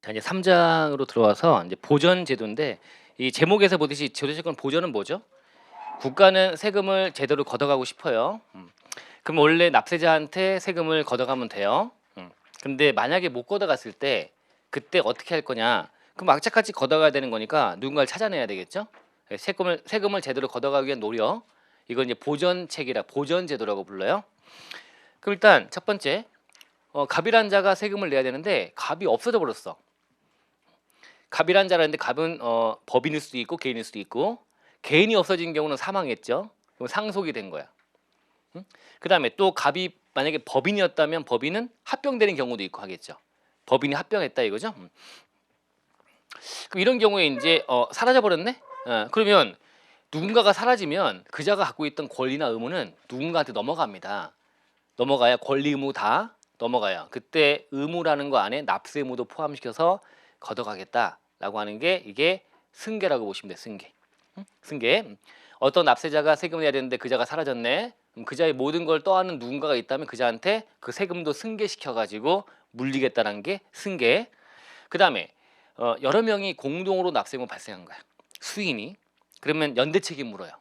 자 이제 3 장으로 들어와서 이제 보전 제도인데 이 제목에서 보듯이 제도채권 보전은 뭐죠? 국가는 세금을 제대로 걷어가고 싶어요. 그럼 원래 납세자한테 세금을 걷어가면 돼요. 근데 만약에 못 걷어갔을 때 그때 어떻게 할 거냐? 그럼 악착같이 걷어가야 되는 거니까 누군가를 찾아내야 되겠죠? 세금을 제대로 걷어가기 위한 노력. 이걸 이제 보전책이라 보전제도라고 불러요. 그럼 일단 첫 번째 갑이란 자가 세금을 내야 되는데 갑이 없어져 버렸어. 갑이란 자라는데 갑은 법인일 수도 있고 개인일 수도 있고 개인이 없어진 경우는 사망했죠. 그럼 상속이 된 거야. 응? 그다음에 또 갑이 만약에 법인이었다면 법인은 합병되는 경우도 있고 하겠죠. 법인이 합병했다 이거죠. 그럼 이런 경우에 이제 사라져 버렸네. 그러면 누군가가 사라지면 그 자가 갖고 있던 권리나 의무는 누군가한테 넘어갑니다. 넘어가야 권리 의무 다 넘어가요. 그때 의무라는 거 안에 납세 의무도 포함시켜서 걷어가겠다라고 하는 게 이게 승계라고 보시면 돼. 승계. 승계. 어떤 납세자가 세금을 내야 되는데 그 자가 사라졌네. 그럼 그 자의 모든 걸 떠안는 누군가가 있다면 그 자한테 그 세금도 승계시켜 가지고 물리겠다는 게 승계. 그다음에 여러 명이 공동으로 납세금을 발생한 거야. 수인이. 그러면 연대 책임 물어요.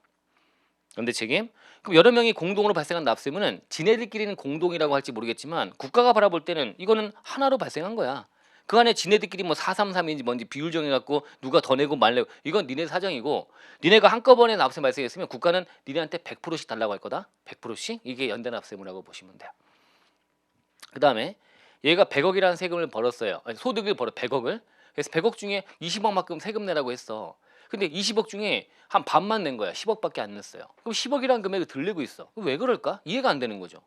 연대 책임. 그럼 여러 명이 공동으로 발생한 납세금은 지네들끼리는 공동이라고 할지 모르겠지만 국가가 바라볼 때는 이거는 하나로 발생한 거야. 그 안에 지네들끼리 뭐 433인지 뭔지 비율 정해갖고 누가 더 내고 말 내고 이건 니네 사정이고 니네가 한꺼번에 납세 발생했으면 국가는 니네한테 100%씩 달라고 할 거다. 100%씩 이게 연대 납세금이라고 보시면 돼요. 그 다음에 얘가 100억이라는 세금을 벌었어요. 아니, 소득을 벌어 100억을. 그래서 100억 중에 20억만큼 세금 내라고 했어. 근데 20억 중에 한 반만 낸 거야. 10억밖에 안 냈어요. 그럼 10억이라는 금액을 들리고 있어. 왜 그럴까? 이해가 안 되는 거죠.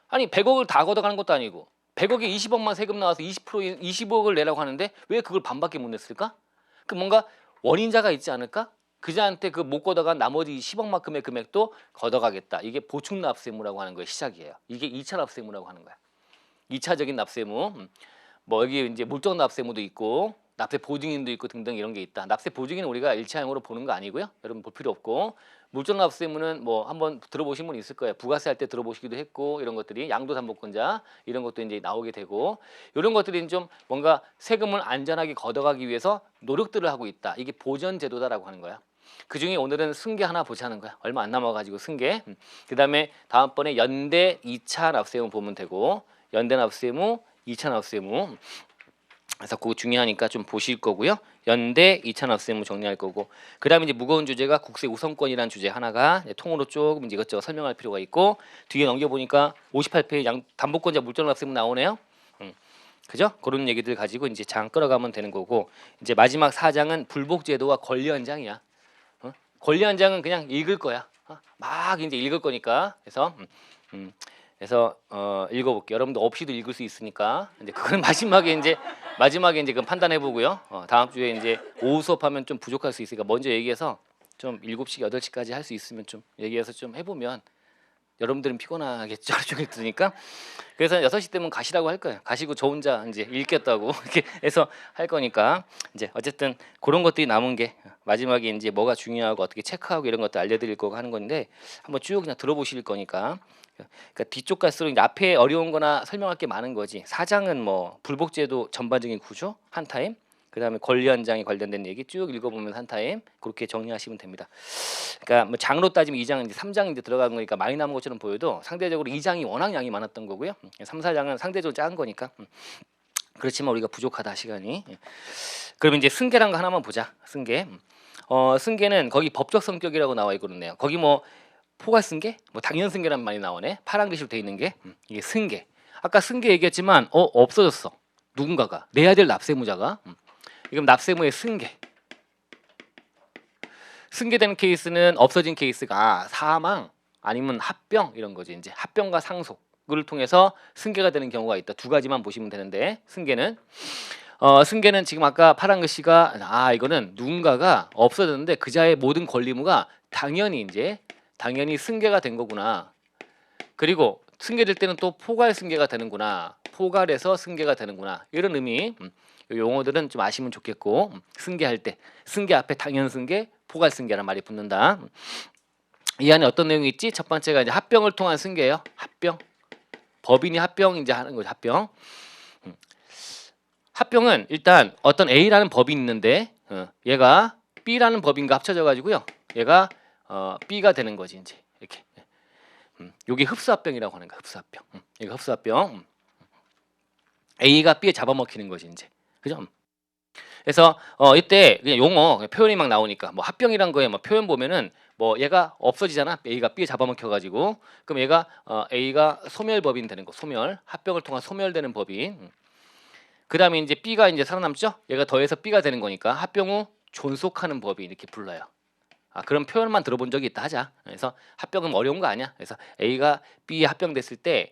아니 100억을 다 걷어가는 것도 아니고 100억에 20억만 세금 나와서 20% 20억을 내라고 하는데 왜 그걸 반밖에 못 냈을까? 그 뭔가 원인자가 있지 않을까? 그자한테 그 못 걷어간 나머지 10억만큼의 금액도 걷어가겠다. 이게 보충납세무라고 하는 거예요. 시작이에요. 이게 2차 납세무라고 하는 거야. 2차적인 납세무. 뭐 여기 이제 물적 납세무도 있고 납세 보증인도 있고 등등 이런 게 있다. 납세 보증인은 우리가 일차형으로 보는 거 아니고요. 여러분 볼 필요 없고 물적 납세무는 뭐 한번 들어보신 분 있을 거예요. 부가세 할 때 들어보시기도 했고 이런 것들이 양도담보권자 이런 것도 이제 나오게 되고 이런 것들이 좀 뭔가 세금을 안전하게 걷어가기 위해서 노력들을 하고 있다. 이게 보전제도다라고 하는 거야. 그중에 오늘은 승계 하나 보자는 거야. 얼마 안 남아가지고 승계. 그다음에 다음번에 연대 2차 납세무 보면 되고 연대 납세무 2차 납세무 그래서 그거 중요하니까 좀 보실 거고요. 연대 2차 납세무 정리할 거고 그다음에 이제 무거운 주제가 국세 우선권이라는 주제 하나가 통으로 조금 이제 이것저것 설명할 필요가 있고 뒤에 넘겨보니까 58페이지 담보권자 물적 납세무 나오네요. 그죠? 그런 얘기들 가지고 이제 장 끌어가면 되는 거고 이제 마지막 4장은 불복제도와 권리연장이야. 권리연장은 그냥 읽을 거야. 막 이제 읽을 거니까 그래서 읽어볼게요. 여러분도 없이도 읽을 수 있으니까 이제 그건 마지막에 이제 그 판단해 보고요. 다음 주에 이제 오후 수업하면 좀 부족할 수 있으니까 먼저 얘기해서 좀 7시 8시까지 할 수 있으면 좀 얘기해서 좀 해보면 여러분들은 피곤하겠죠. 하루 종일 들으니까. 그래서 6시 때면 가시라고 할 거예요. 가시고 저 혼자 이제 읽겠다고 이렇게 해서 할 거니까 이제 어쨌든 그런 것들이 남은 게 마지막에 이제 뭐가 중요하고 어떻게 체크하고 이런 것도 알려드릴 거고 하는 건데 한번 쭉 그냥 들어보실 거니까 그러니까 뒤쪽 갈수록 이제 앞에 어려운 거나 설명할 게 많은 거지. 사장은 뭐 불복제도 전반적인 구조 한 타임 그다음에 권리 현장에 관련된 얘기 쭉 읽어보면 한 타임 그렇게 정리하시면 됩니다. 그러니까 뭐 장으로 따지면 2장 이제 3장 이제 들어가는 거니까 많이 남은 것처럼 보여도 상대적으로 2장이 워낙 양이 많았던 거고요. 3, 4장은 상대적으로 작은 거니까 그렇지만 우리가 부족하다 시간이. 그러면 이제 승계란 거 하나만 보자. 승계. 승계는 거기 법적 성격이라고 나와 있거든요. 거기 뭐 포괄승계, 뭐 당연승계란 말이 나오네. 파란 글씨로 돼 있는 게 이게 승계. 아까 승계 얘기했지만 없어졌어. 누군가가 내야 될 납세무자가. 그럼 납세무의 승계. 승계되는 케이스는 없어진 케이스가 사망 아니면 합병 이런 거지. 이제 합병과 상속을 통해서 승계가 되는 경우가 있다. 두 가지만 보시면 되는데 승계는 승계는 지금 아까 파란 글씨가 이거는 누군가가 없어졌는데 그자의 모든 권리무가 당연히 승계가 된 거구나. 그리고 승계될 때는 또 포괄 승계가 되는구나. 포괄해서 승계가 되는구나. 이런 의미. 용어들은 좀 아시면 좋겠고 승계할 때 승계 앞에 당연 승계, 포괄 승계란 말이 붙는다. 이 안에 어떤 내용이 있지? 첫 번째가 이제 합병을 통한 승계예요. 합병. 법인이 합병 이제 하는 거죠. 합병. 합병은 일단 어떤 A라는 법이 있는데 얘가 B라는 법인과 합쳐져 가지고요. 얘가 B가 되는 거지 이제 이렇게. 요게 흡수합병이라고 하는 거야. 흡수합병. 이거 흡수합병. A가 B에 잡아먹히는 거지 이제. 그죠? 그래서 이때 그냥 용어 그냥 표현이 막 나오니까 뭐 합병이란 거에 뭐 표현 보면은 뭐 얘가 없어지잖아. A가 B에 잡아먹혀 가지고 그럼 얘가 A가 소멸법인 되는 거. 소멸. 합병을 통한 소멸되는 법인. 그다음에 이제 B가 이제 살아남죠. 얘가 더해서 B가 되는 거니까 합병 후 존속하는 법이 이렇게 불러요. 그런 표현만 들어본 적이 있다 하자. 그래서 합병은 어려운 거 아니야. 그래서 A가 B에 합병됐을 때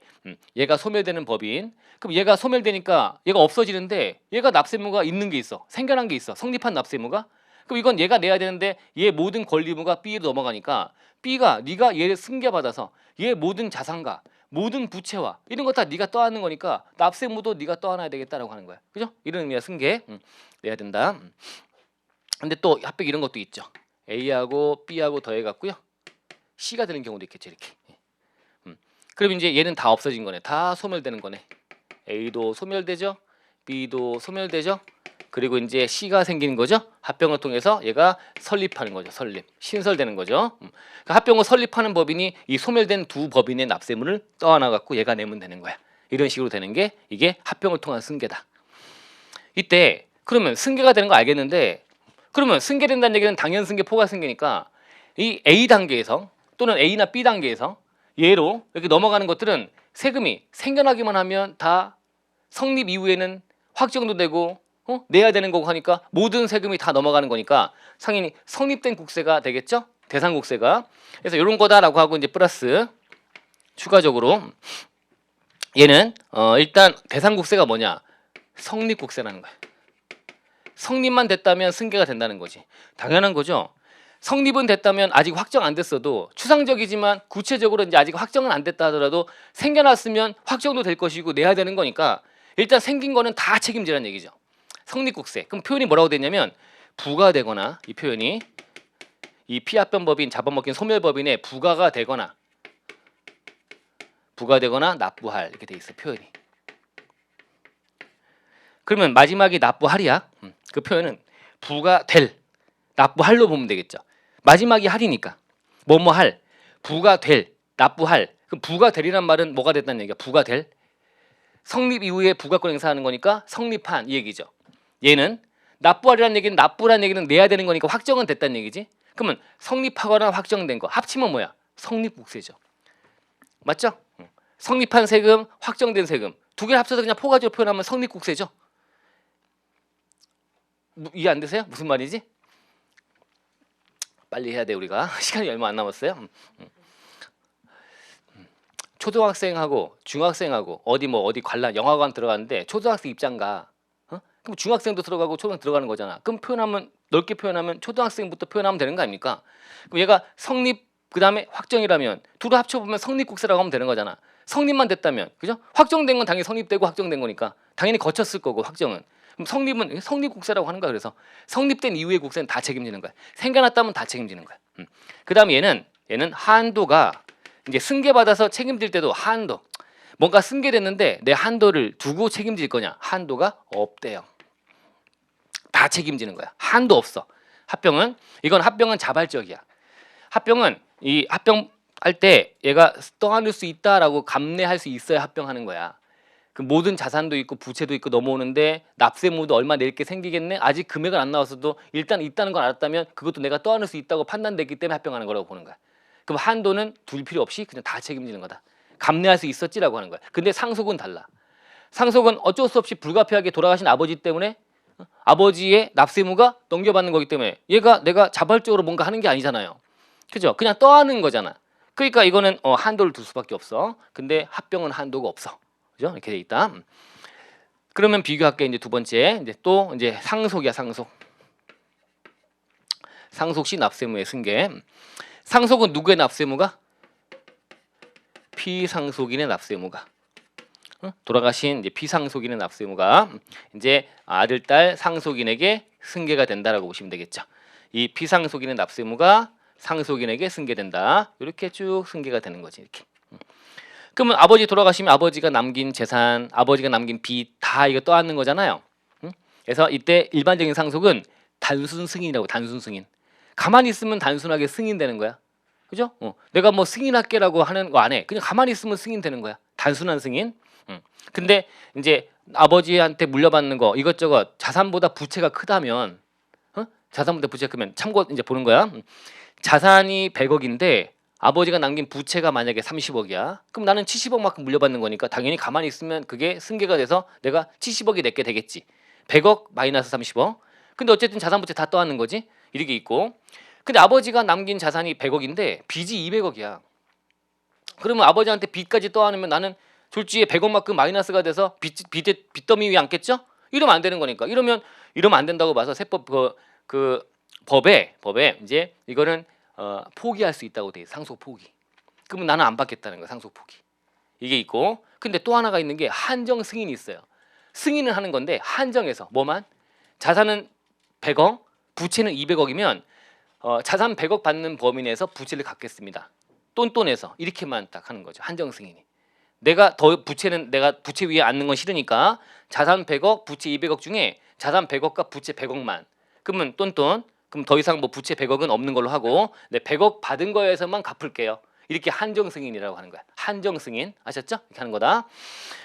얘가 소멸되는 법인. 그럼 얘가 소멸되니까 얘가 없어지는데 얘가 납세무가 있는 게 있어. 생겨난 게 있어. 성립한 납세무가. 그럼 이건 얘가 내야 되는데 얘 모든 권리 의무가 B로 넘어가니까 B가 네가 얘를 승계받아서 얘 모든 자산과 모든 부채와 이런 거 다 네가 떠안는 거니까 납세무도 네가 떠안아야 되겠다라고 하는 거야. 그죠? 이런 의미야 승계. 내야 된다. 근데 또 합병 이런 것도 있죠. A하고 B하고 더해갖고요. C가 되는 경우도 있겠죠. 이렇게. 그럼 이제 얘는 다 없어진 거네. 다 소멸되는 거네. A도 소멸되죠. B도 소멸되죠. 그리고 이제 C가 생기는 거죠. 합병을 통해서 얘가 설립하는 거죠. 설립. 신설되는 거죠. 그러니까 합병을 설립하는 법인이 이 소멸된 두 법인의 납세물을 떠안아갖고 얘가 내면 되는 거야. 이런 식으로 되는 게 이게 합병을 통한 승계다. 이때 그러면 승계가 되는 거 알겠는데 그러면 승계된다는 얘기는 당연 승계, 포괄 승계니까 이 A 단계에서 또는 A나 B 단계에서 얘로 이렇게 넘어가는 것들은 세금이 생겨나기만 하면 다 성립 이후에는 확정도 되고 내야 되는 거고 하니까 모든 세금이 다 넘어가는 거니까 상인이 성립된 국세가 되겠죠? 대상 국세가. 그래서 이런 거다라고 하고 이제 플러스 추가적으로 얘는 일단 대상 국세가 뭐냐? 성립 국세라는 거야. 성립만 됐다면 승계가 된다는 거지. 당연한 거죠. 성립은 됐다면 아직 확정 안 됐어도 추상적이지만 구체적으로 이제 아직 확정은 안 됐다 하더라도 생겨났으면 확정도 될 것이고 내야 되는 거니까 일단 생긴 거는 다 책임지라는 얘기죠. 성립국세. 그럼 표현이 뭐라고 됐냐면 부과되거나 이 표현이 이 피합병법인 잡아먹힌 소멸법인에 부과가 되거나 납부할 이렇게 돼 있어 표현이. 그러면 마지막이 납부할이야. 그 표현은 부과될 납부할로 보면 되겠죠. 마지막이 할이니까 뭐뭐할 부과될 납부할. 그럼 부과될이란 말은 뭐가 됐다는 얘기야. 부과될 성립 이후에 부과권 행사하는 거니까 성립한 이 얘기죠. 얘는 납부할이라는 얘기는 납부라는 얘기는 내야 되는 거니까 확정은 됐다는 얘기지. 그러면 성립하거나 확정된 거 합치면 뭐야? 성립국세죠. 맞죠? 성립한 세금, 확정된 세금 두 개 합쳐서 그냥 포괄적으로 표현하면 성립국세죠. 이해 안 되세요? 무슨 말이지? 빨리 해야 돼 우리가. 시간이 얼마 안 남았어요. 초등학생하고 중학생하고 어디 관람 영화관 들어갔는데 초등학생 입장가. 그럼 중학생도 들어가고 초등학생 들어가는 거잖아. 그럼 표현하면 넓게 표현하면 초등학생부터 표현하면 되는 거 아닙니까? 그럼 얘가 성립 그다음에 확정이라면 둘을 합쳐보면 성립국세라고 하면 되는 거잖아. 성립만 됐다면 그죠? 확정된 건 당연히 성립되고 확정된 거니까 당연히 거쳤을 거고 확정은. 그럼 성립은 성립국세라고 하는 거야. 그래서 성립된 이후의 국세는 다 책임지는 거야. 생겨났다면 다 책임지는 거야. 그다음에 얘는 한도가 이제 승계받아서 책임질 때도 한도 뭔가 승계됐는데 내 한도를 두고 책임질 거냐? 한도가 없대요. 다 책임지는 거야. 한도 없어. 이건 합병은 자발적이야. 합병은 이 합병할 때 얘가 떠안을 수 있다라고 감내할 수 있어야 합병하는 거야. 그 모든 자산도 있고 부채도 있고 넘어오는데 납세무도 얼마 낼 게 생기겠네. 아직 금액은 안 나왔어도 일단 있다는 걸 알았다면 그것도 내가 떠안을 수 있다고 판단됐기 때문에 합병하는 거라고 보는 거야. 그럼 한도는 둘 필요 없이 그냥 다 책임지는 거다. 감내할 수 있었지라고 하는 거야. 근데 상속은 달라. 상속은 어쩔 수 없이 불가피하게 돌아가신 아버지 때문에 아버지의 납세무가 넘겨받는 거기 때문에 얘가 내가 자발적으로 뭔가 하는 게 아니잖아요. 그죠? 그냥 떠안는 거잖아. 그러니까 이거는 한도를 둘 수밖에 없어. 근데 합병은 한도가 없어. 그죠? 이렇게 돼 있다. 그러면 비교할게. 이제 두 번째 이제 또 이제 상속이야. 상속 시 납세무의 승계. 상속은 누구의 납세무가? 피상속인의 납세무가. 돌아가신 이제 피상속인의 납세무가 이제 아들, 딸 상속인에게 승계가 된다라고 보시면 되겠죠. 이 피상속인의 납세무가 상속인에게 승계된다. 이렇게 쭉 승계가 되는 거지. 이렇게. 그러면 아버지 돌아가시면 아버지가 남긴 재산, 아버지가 남긴 빚 다 이거 떠안는 거잖아요. 그래서 이때 일반적인 상속은 단순 승인이라고. 단순 승인. 가만히 있으면 단순하게 승인되는 거야. 그죠? 내가 뭐 승인할게라고 하는 거 안 해. 그냥 가만히 있으면 승인되는 거야. 단순한 승인. 근데 이제 아버지한테 물려받는 거 이것저것 자산보다 부채가 크다면, 자산보다 부채가 크면 참고 이제 보는 거야. 자산이 100억인데 아버지가 남긴 부채가 만약에 30억이야. 그럼 나는 70억만큼 물려받는 거니까 당연히 가만히 있으면 그게 승계가 돼서 내가 70억이 내게 되겠지. 100억 마이너스 30억. 근데 어쨌든 자산 부채 다 떠안는 거지. 이렇게 있고. 근데 아버지가 남긴 자산이 100억인데 빚이 200억이야. 그러면 아버지한테 빚까지 떠안으면 나는 졸지에 100억만큼 마이너스가 돼서 빚더미 위에 앉겠죠? 이러면 안 되는 거니까. 이러면 안 된다고 봐서 세법 그 법에 이제 이거는 포기할 수 있다고 돼 있어. 상속 포기. 그러면 나는 안 받겠다는 거야. 상속 포기. 이게 있고. 근데 또 하나가 있는 게 한정 승인이 있어요. 승인을 하는 건데 한정해서 뭐만? 자산은 100억, 부채는 200억이면 자산 100억 받는 범위 내에서 부채를 갚겠습니다. 똔똔해서 이렇게만 딱 하는 거죠. 한정 승인이. 내가 부채 위에 앉는 건 싫으니까 자산 100억, 부채 200억 중에 자산 100억과 부채 100억만. 그러면 똔똔. 그럼 더 이상 뭐 부채 100억은 없는 걸로 하고 100억 받은 거에서만 갚을게요. 이렇게 한정 승인이라고 하는 거야. 한정 승인. 아셨죠? 이렇게 하는 거다.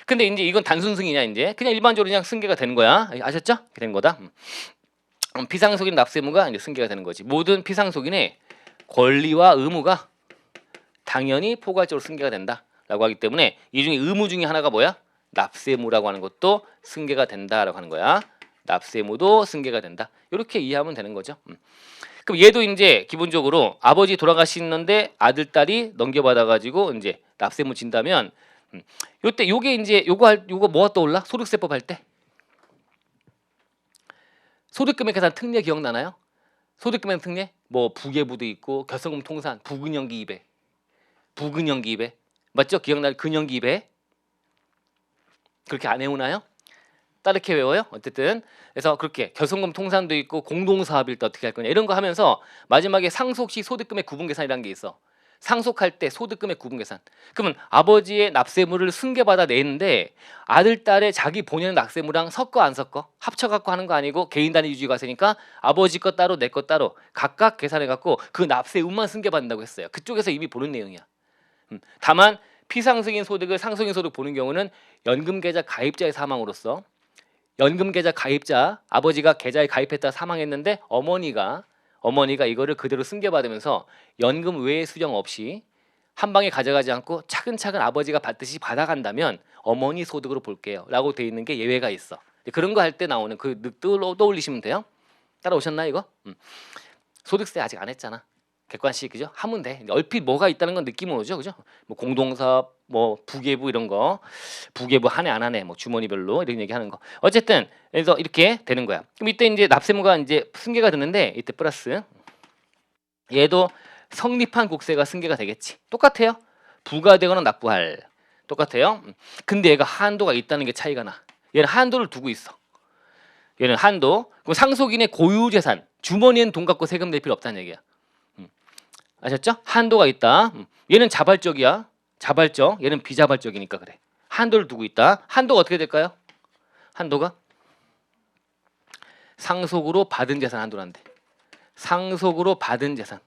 근데 이제 이건 단순 승인이야. 이제 그냥 일반적으로 그냥 승계가 되는 거야. 아셨죠? 이렇게 되는 거다. 피상속인 납세무가 이제 승계가 되는 거지. 모든 피상속인의 권리와 의무가 당연히 포괄적으로 승계가 된다라고 하기 때문에 이 중에 의무 중에 하나가 뭐야? 납세무라고 하는 것도 승계가 된다라고 하는 거야. 납세무도 승계가 된다. 이렇게 이해하면 되는 거죠. 그럼 얘도 이제 기본적으로 아버지 돌아가시는데 아들 딸이 넘겨받아가지고 이제 납세무 진다면 요때 요게 이제 요거 뭐가 떠올라? 소득세법 할 때 소득금액 계산 특례 기억나나요? 소득금액 특례 뭐 부계부도 있고 결성금 통산 부근연기 2배 부근연기 2배 맞죠? 기억나요? 근연기 2배 그렇게 안 외우나요? 따르게 외워요? 어쨌든 그래서 그렇게 결성금 통산도 있고 공동사업일 때 어떻게 할 거냐 이런 거 하면서 마지막에 상속 시 소득금액 구분 계산이라는 게 있어. 상속할 때 소득금액 구분 계산. 그러면 아버지의 납세물을 승계받아 내는데 아들 딸의 자기 본인의 납세물랑 섞어 안 섞어? 합쳐 갖고 하는 거 아니고 개인 단위 유지가 있으니까 아버지 것 따로 내 것 따로 각각 계산해 갖고 그 납세운만 승계받는다고 했어요. 그쪽에서 이미 보는 내용이야. 다만 피상승인 소득을 상속인 소득 보는 경우는 연금 계좌 가입자의 사망으로서 연금 계좌 가입자 아버지가 계좌에 가입했다 사망했는데 어머니가 이거를 그대로 승계받으면서 연금 외의 수령 없이 한 방에 가져가지 않고 차근차근 아버지가 받듯이 받아간다면 어머니 소득으로 볼게요라고 돼 있는 게 예외가 있어. 그런 거 할 때 나오는 그 떠올리시면 돼요. 따라오셨나 이거? 소득세 아직 안 했잖아. 객관식 그죠? 하면 돼. 얼핏 뭐가 있다는 건 느낌은 오죠, 그죠? 뭐 공동사업, 뭐 부계부 이런 거, 부계부 하네 안 하네, 뭐 주머니별로 이런 얘기하는 거. 어쨌든 그래서 이렇게 되는 거야. 그럼 이때 이제 납세무가 이제 승계가 되는데 이때 플러스 얘도 성립한 국세가 승계가 되겠지. 똑같아요. 부과되거나 납부할 똑같아요. 근데 얘가 한도가 있다는 게 차이가 나. 얘는 한도를 두고 있어. 얘는 한도. 그럼 상속인의 고유재산 주머니엔 돈 갖고 세금 낼 필요 없다는 얘기야. 아셨죠? 한도가 있다. 얘는 자발적이야. 자발적. 얘는 비자발적이니까 그래. 한도를 두고 있다. 한도가 어떻게 될까요? 한도가 상속으로 받은 재산 한도란데. 상속으로 받은 재산.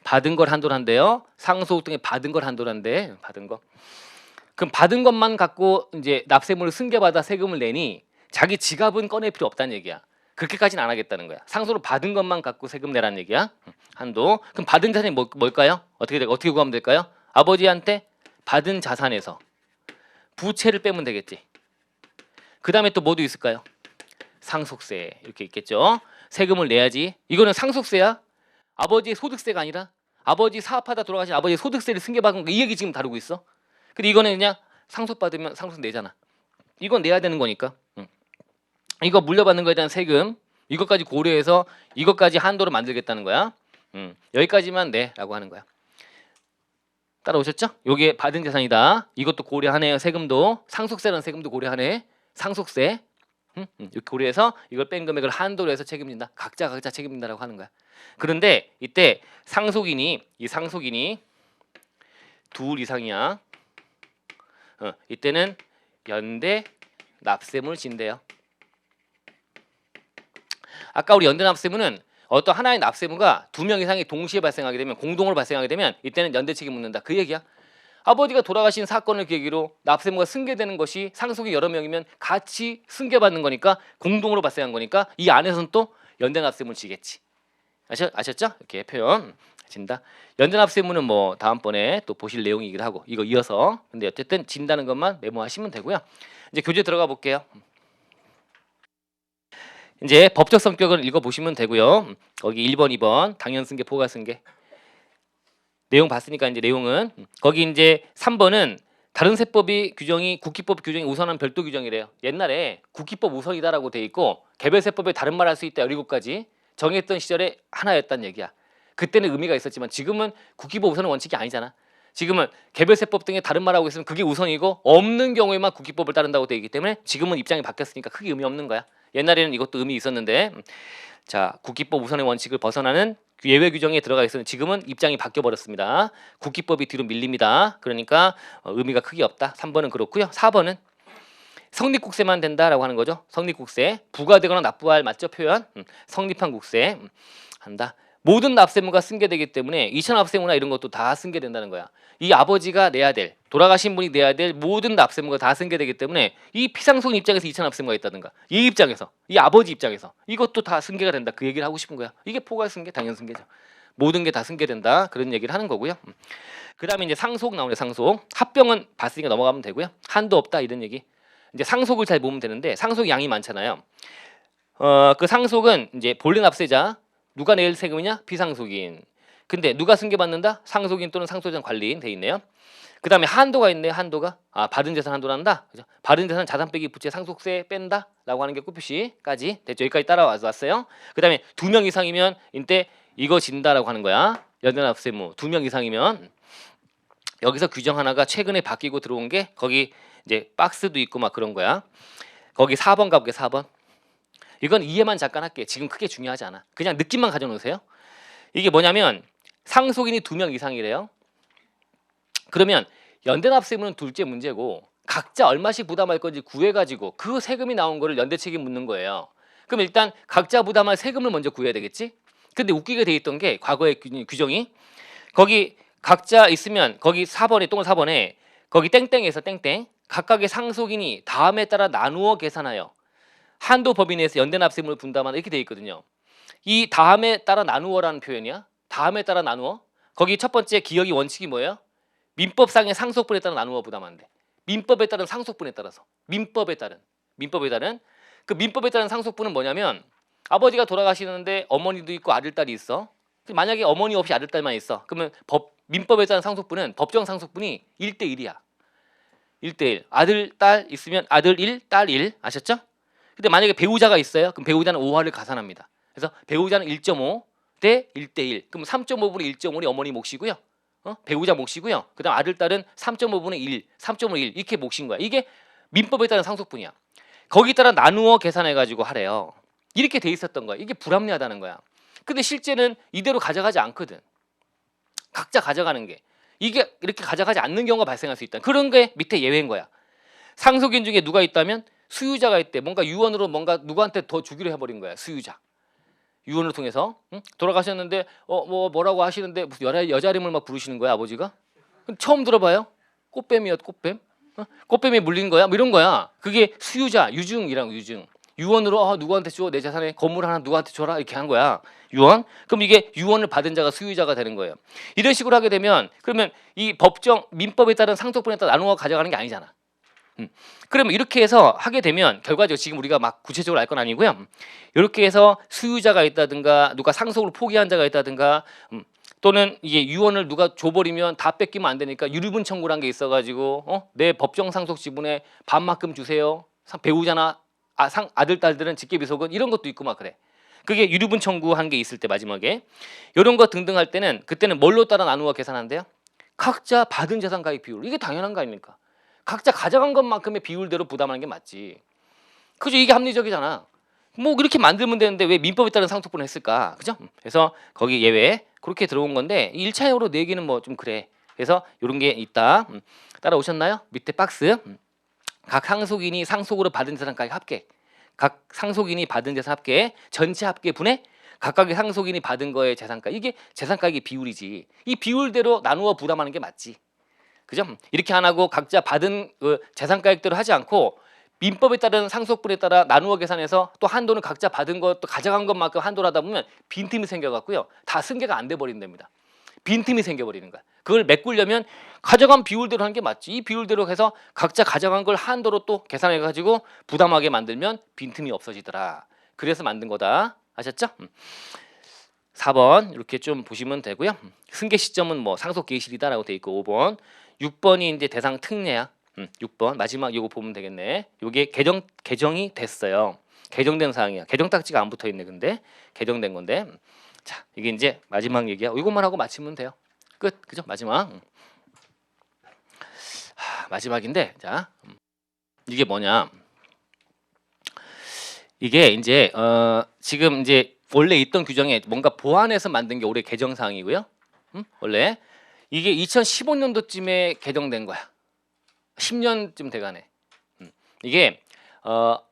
받은 걸 한도란데요. 상속 등에 받은 걸 한도란데. 받은 거. 그럼 받은 것만 갖고 이제 납세물을 승계받아 세금을 내니 자기 지갑은 꺼낼 필요 없다는 얘기야. 그렇게까지는 안 하겠다는 거야. 상속으로 받은 것만 갖고 세금 내라는 얘기야. 한도. 그럼 받은 자산이 뭘까요? 어떻게 구하면 될까요? 아버지한테 받은 자산에서 부채를 빼면 되겠지. 그 다음에 또 뭐도 있을까요? 상속세 이렇게 있겠죠. 세금을 내야지. 이거는 상속세야. 아버지의 소득세가 아니라 아버지 사업하다 돌아가신 아버지의 소득세를 승계받은 거 이 얘기 지금 다루고 있어. 근데 이거는 그냥 상속받으면 상속 내잖아. 이건 내야 되는 거니까. 이거 물려받는 거에 대한 세금 이것까지 고려해서 이것까지 한도로 만들겠다는 거야. 여기까지만 내라고 하는 거야. 따라오셨죠? 요게 받은 재산이다. 이것도 고려하네요. 세금도 상속세라는 세금도 고려하네. 상속세 이렇게 고려해서 이걸 뺀 금액을 한도로 해서 책임진다. 각자 책임진다라고 하는 거야. 그런데 이때 상속인이 둘 이상이야. 이때는 연대 납세물을 진대요. 아까 우리 연대납세물은 어떤 하나의 납세물가 2명 이상이 동시에 발생하게 되면 공동으로 발생하게 되면 이때는 연대책임 묻는다. 그 얘기야. 아버지가 돌아가신 사건을 계기로 납세물가 승계되는 것이 상속이 여러 명이면 같이 승계받는 거니까 공동으로 발생한 거니까 이 안에서는 또 연대납세물 지겠지. 아셨죠? 이렇게 표현 진다. 연대납세물은 뭐 다음번에 또 보실 내용이기도 하고 이거 이어서 근데 어쨌든 진다는 것만 메모하시면 되고요. 이제 교재 들어가 볼게요. 이제 법적 성격을 읽어보시면 되고요. 거기 1번, 2번 당연승계, 포괄승계 내용 봤으니까 이제 내용은 거기 이제 3번은 다른 세법이 규정이 국기법 규정이 우선한 별도 규정이래요. 옛날에 국기법 우선이다라고 돼 있고 개별세법에 다른 말 할 수 있다 17가지 정했던 시절에 하나였단 얘기야. 그때는 의미가 있었지만 지금은 국기법 우선은 원칙이 아니잖아. 지금은 개별세법 등에 다른 말하고 있으면 그게 우선이고 없는 경우에만 국기법을 따른다고 돼 있기 때문에 지금은 입장이 바뀌었으니까 크게 의미 없는 거야. 옛날에는 이것도 의미 있었는데 자 국기법 우선의 원칙을 벗어나는 예외 규정에 들어가 있었는데 지금은 입장이 바뀌어 버렸습니다. 국기법이 뒤로 밀립니다. 그러니까 의미가 크게 없다. 3번은 그렇고요. 4번은 성립국세만 된다라고 하는 거죠. 성립국세 부과되거나 납부할 맞죠 표현 성립한 국세 한다. 모든 납세물가 승계되기 때문에 이천납세물이나 이런 것도 다 승계된다는 거야. 이 아버지가 내야 될 돌아가신 분이 내야 될 모든 납세물가 다 승계되기 때문에 이 피상속인 입장에서 이천납세물가 있다든가 이 입장에서 이 아버지 입장에서 이것도 다 승계가 된다. 그 얘기를 하고 싶은 거야. 이게 포괄승계 당연승계죠. 모든 게 다 승계된다 그런 얘기를 하는 거고요. 그 다음에 이제 상속 나오네. 상속 합병은 봤으니까 넘어가면 되고요. 한도 없다 이런 얘기. 이제 상속을 잘 보면 되는데 상속 양이 많잖아요. 그 상속은 이제 본래 납세자 누가 낼 세금이냐? 비상속인. 근데 누가 승계받는다? 상속인 또는 상속자는 관리인 돼 있네요. 그 다음에 한도가 있네요. 한도가 받은 재산 한도란다. 그죠? 받은 재산 자산 빼기 부채 상속세 뺀다라고 하는 게 꽃표시까지 됐죠. 여기까지 따라왔어요. 그 다음에 2명 이상이면 이때 이거 진다라고 하는 거야. 연대납세무 2명 이상이면 여기서 규정 하나가 최근에 바뀌고 들어온 게 거기 이제 박스도 있고 막 그런 거야. 거기 4번 가볼게. 4번. 이건 이해만 잠깐 할게. 지금 크게 중요하지 않아. 그냥 느낌만 가져놓으세요. 이게 뭐냐면 상속인이 2명 이상이래요. 그러면 연대납세물은 둘째 문제고 각자 얼마씩 부담할 건지 구해가지고 그 세금이 나온 거를 연대책임 묻는 거예요. 그럼 일단 각자 부담할 세금을 먼저 구해야 되겠지. 근데 웃기게 돼 있던 게 과거의 규정이 거기 각자 있으면 거기 4번에 똥을 4번에 거기 땡땡에서 땡땡 각각의 상속인이 다음에 따라 나누어 계산하여 한도 범위 내에서 연대납세물을 분담하는 이렇게 돼 있거든요. 이 다음에 따라 나누어라는 표현이야. 다음에 따라 나누어. 거기 첫 번째 기억이 원칙이 뭐예요? 민법상의 상속분에 따라 나누어 부담한대. 민법에 따른 상속분에 따라서. 민법에 따른 그 민법에 따른 상속분은 뭐냐면 아버지가 돌아가시는데 어머니도 있고 아들 딸이 있어. 만약에 어머니 없이 아들 딸만 있어. 그러면 민법에 따른 상속분은 법정 상속분이 1대1이야. 1대1. 아들 딸 있으면 아들 1, 딸 1. 아셨죠? 근데 만약에 배우자가 있어요. 그럼 배우자는 5화를 가산합니다. 그래서 배우자는 1.5 대 1대1. 그럼 3.5분의 1.5이 어머니 몫이고요. 배우자 몫이고요. 그다음 아들 딸은 3.5분의 1, 3.5의 1 이렇게 몫인 거야. 이게 민법에 따른 상속분이야. 거기 따라 나누어 계산해 가지고 하래요. 이렇게 돼 있었던 거야. 이게 불합리하다는 거야. 근데 실제는 이대로 가져가지 않거든. 각자 가져가는 게. 이게 이렇게 가져가지 않는 경우가 발생할 수 있다. 그런 게 밑에 예외인 거야. 상속인 중에 누가 있다면 수유자가 있대. 뭔가 유언으로 뭔가 누구한테 더 주기로 해버린 거야. 수유자. 유언을 통해서 돌아가셨는데 뭐라고 하시는데 무슨 여자 이름을 막 부르시는 거야 아버지가. 처음 들어봐요. 꽃뱀이었 꽃뱀. 꽃뱀이 물린 거야. 뭐 이런 거야. 그게 수유자 유증이랑 유증. 유언으로 누구한테 줘 내 재산에 건물 하나 누구한테 줘라 이렇게 한 거야. 유언. 그럼 이게 유언을 받은 자가 수유자가 되는 거예요. 이런 식으로 하게 되면 그러면 이 법정 민법에 따른 상속분에 따라 나누어 가져가는 게 아니잖아. 그러면 이렇게 해서 하게 되면 결과적으로 지금 우리가 막 구체적으로 알 건 아니고요. 이렇게 해서 수유자가 있다든가 누가 상속을 포기한 자가 있다든가 또는 이게 유언을 누가 줘버리면 다 뺏기면 안 되니까 유류분 청구란 게 있어가지고 내 법정 상속 지분에 반만큼 주세요. 배우자나 아들 딸들은 직계비속은 이런 것도 있고 막 그래. 그게 유류분 청구한 게 있을 때 마지막에 이런 거 등등 할 때는 그때는 뭘로 따라 나누어 계산한대요? 각자 받은 재산 가액 비율. 이게 당연한 거 아닙니까? 각자 가져간 것만큼의 비율대로 부담하는 게 맞지. 그죠? 이게 합리적이잖아. 뭐 이렇게 만들면 되는데 왜 민법에 따른 상속분을 했을까? 그죠? 그래서 거기 예외 그렇게 들어온 건데 1차적으로 내기는 뭐 좀 그래. 그래서 이런 게 있다. 따라오셨나요? 밑에 박스. 각 상속인이 상속으로 받은 재산가액 합계. 각 상속인이 받은 재산 합계 전체 합계 분의 각각의 상속인이 받은 거의 재산가. 이게 재산가액의 비율이지. 이 비율대로 나누어 부담하는 게 맞지. 그죠? 이렇게 안 하고 각자 받은 그 재산가액대로 하지 않고 민법에 따른 상속분에 따라 나누어 계산해서 또 한도는 각자 받은 것 또 가져간 것만큼 한도를 하다 보면 빈틈이 생겨갖고요. 다 승계가 안 돼 버린답니다. 빈틈이 생겨버리는 거야. 그걸 메꾸려면 가져간 비율대로 하는 게 맞지. 이 비율대로 해서 각자 가져간 걸 한도로 또 계산해가지고 부담하게 만들면 빈틈이 없어지더라. 그래서 만든 거다. 아셨죠? 4번 이렇게 좀 보시면 되고요. 승계 시점은 뭐 상속 개시이다라고 돼 있고 5번, 6번이 이제 대상 특례야. 6번 마지막 요거 보면 되겠네. 요게 개정이 됐어요. 개정된 사항이야. 개정 딱지가 안 붙어 있네. 근데 개정된 건데. 자, 이게 이제 마지막 얘기야. 이것만 하고 마치면 돼요. 끝. 그죠? 마지막. 마지막인데, 자, 이게 뭐냐? 이게 이제 지금 이제 원래 있던 규정에 뭔가 보완해서 만든 게 올해 개정 사항이고요. 원래 이게 2015년도쯤에 개정된 거야. 10년쯤 돼가네. 이게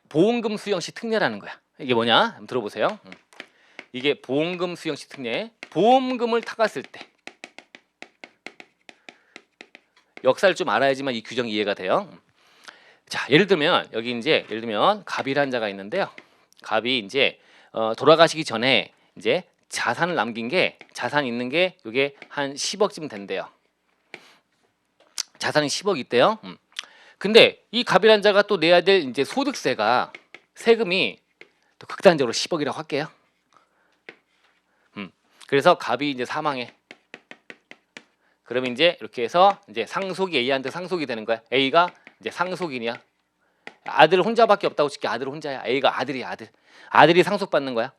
보험금 수령시 특례라는 거야. 이게 뭐냐? 한번 들어보세요. 이게 보험금 수령시 특례. 보험금을 타갔을 때 역사를 좀 알아야지만 이 규정이 이해가 돼요. 자, 예를 들면 여기 이제 예를 들면 갑이라는 자가 있는데요. 갑이 이제 돌아가시기 전에 이제 자산을 남긴 게 자산 있는 게 이게 한 10억쯤 된대요. 자산이 10억 있대요. 근데 이 갑이라는 자가 또 내야 될 이제 소득세가 세금이 또 극단적으로 10억이라고 할게요. 그래서 갑이 이제 사망해. 그러면 이제 이렇게 해서 이제 상속이 A한테 상속이 되는 거야. A가 이제 상속인이야. 아들 혼자밖에 없다고 칠게. 아들 혼자야. A가 아들이야. 아들이 상속받는 거야.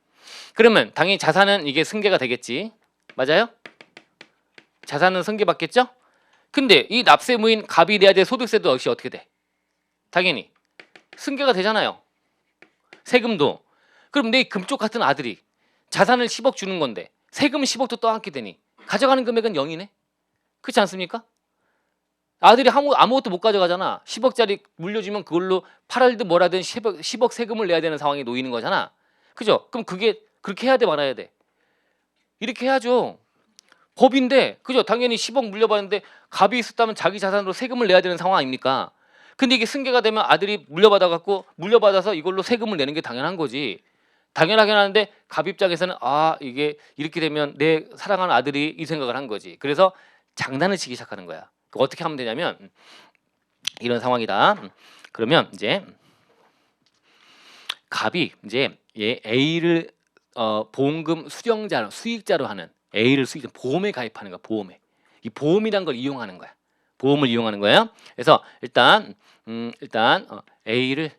그러면 당연히 자산은 이게 승계가 되겠지. 맞아요? 자산은 승계받겠죠? 근데 이 납세무인 갑이 내야 될 소득세도 역시 어떻게 돼? 당연히 승계가 되잖아요. 세금도. 그럼 내 금쪽 같은 아들이 자산을 10억 주는 건데 세금 10억도 떠안게 되니 가져가는 금액은 0이네. 그렇지 않습니까? 아들이 아무것도 못 가져가잖아. 10억짜리 물려주면 그걸로 팔아든 뭐라든 10억 세금을 내야 되는 상황에 놓이는 거잖아. 그죠? 그럼 그게 그렇게 해야 돼 말아야 돼? 이렇게 해야죠. 법인데 그죠? 당연히 10억 물려받는데 갑이 있었다면 자기 자산으로 세금을 내야 되는 상황 아닙니까? 근데 이게 승계가 되면 아들이 물려받아서 이걸로 세금을 내는 게 당연한 거지. 당연하긴 하는데 갑 입장에서는 이게 이렇게 되면 내 사랑하는 아들이 이 생각을 한 거지. 그래서 장난을 치기 시작하는 거야. 어떻게 하면 되냐면 이런 상황이다. 그러면 이제 갑이 이제 얘 A를 보험금 수익자로 하는 A를 보험에 가입하는 거야. 보험에. 이 보험이란 걸 이용하는 거야. 보험을 이용하는 거예요. 그래서 일단 A를